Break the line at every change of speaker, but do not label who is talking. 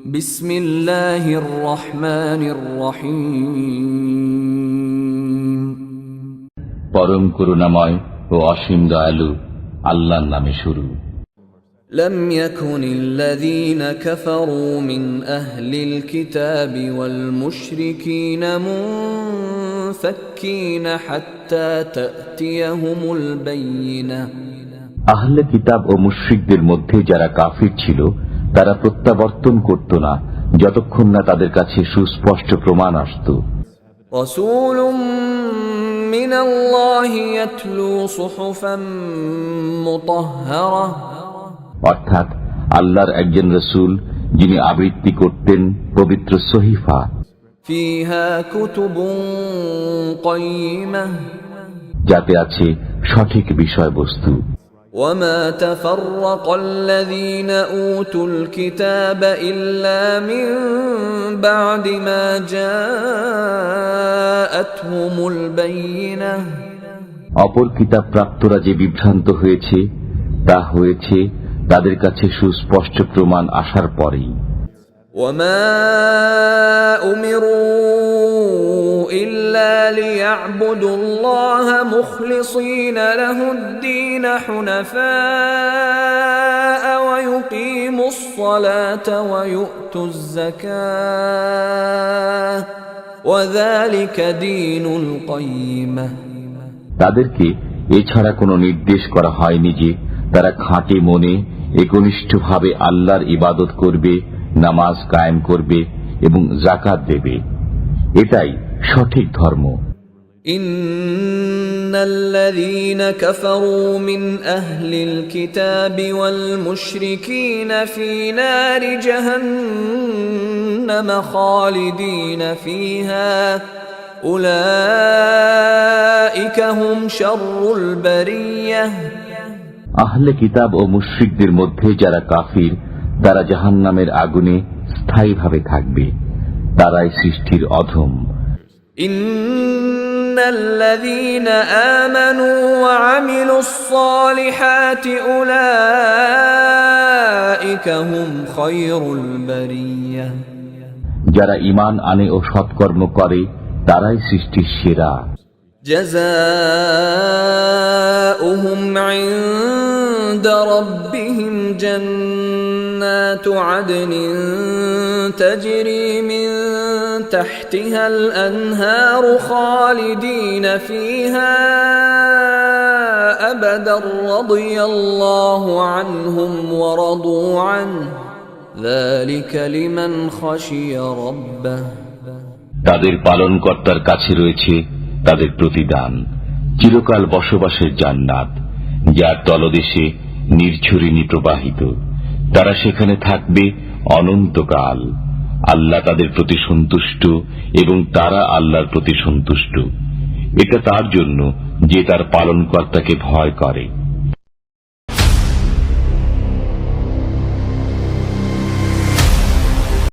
বিসমিল্লাহির রহমানির রহিম।
পরম করুণাময় ও অসীম দয়ালু আল্লাহর নামে শুরু।
لم يكن الذين كفروا من أهل الكتاب والمشركين منفكين حتى تأتيهم البينة।
আহলে কিতাব ও মুশরিকদের মধ্যে যারা কাফির ছিল তারা প্রত্যাবর্তন করত না যতক্ষণ না তাদের কাছে সুস্পষ্ট প্রমাণ আসত।
رسول من الله يتلو صحفا مطهرة।
অর্থাৎ আল্লাহর একজন রাসূল যিনি আবৃত্তি করতেন পবিত্র সহিফা,
فيها كتب قيمة।
যাতে আছে সঠিক বিষয়বস্তু।
وما تفرق الذين أوتوا الكتاب إلا من بعد ما جاءتهم البينة।
অপর কিতাব প্রাপ্তরা যে বিভ্রান্ত হয়েছে তা হয়েছে তাদের কাছে সুস্পষ্ট প্রমাণ আসার পরেই।
وما أمروا إلا ليعبدوا الله مخلصين له الدين حنفاء ويقيموا الصلاة ويؤتوا الزكاة وذلك دين القيمة।
তাদেরকে এছাড়া কোনো নির্দেশ করা হয়নি যে তারা খাঁটি মনে একনিষ্ঠভাবে আল্লাহর ইবাদত করবে, নামাজ কায়েম করবে এবং যাকাত দেবে। এটাই সঠিক ধর্ম।
ইন্নাল্লাযীনা কাফারু মিন আহলিল কিতাবি ওয়াল মুশরিকিনা ফী নারি জাহান্নাম খালিদিনা ফীহা উলাইকা হুম শাররুল বারিয়াহ।
আহলে কিতাব ও মুশরিকদের মধ্যে যারা কাফির তারা জাহান্নামের আগুনে স্থায়ীভাবে থাকবে, তারাই সৃষ্টির অধম।
ইন্নাল্লাযীনা আমানু ওয়া আমিলুস সালিহাতি উলাইকা হুম খায়রুল বারিয়াহ।
যারা ঈমান আনে ও সৎকর্ম করে তারাই সৃষ্টির সেরা।
জাযাউহুম ইনদা রাব্বিহিম জান্নাতু আদনিন তাজরি মিন তাহতিহাল আনহারু খালিদিনা ফীহা আবাদান রাদিয়াল্লাহু আনহুম ওয়া রাদু আনহু যালিকা লিমান খাশিয়া রাব্বাহ।
তাদের পালনকর্তার কাছে রয়েছে তাদের প্রতিদান, চিরকাল বসবাসের জান্নাত, যার তলদেশে নির্ঝরিণী প্রবাহিত। তারা সেখানে থাকবে অনন্তকাল। আল্লাহ তাদের প্রতি সন্তুষ্ট এবং তারা আল্লাহর প্রতি সন্তুষ্ট। এটা তার জন্য যে তার পালনকর্তাকে ভয় করে।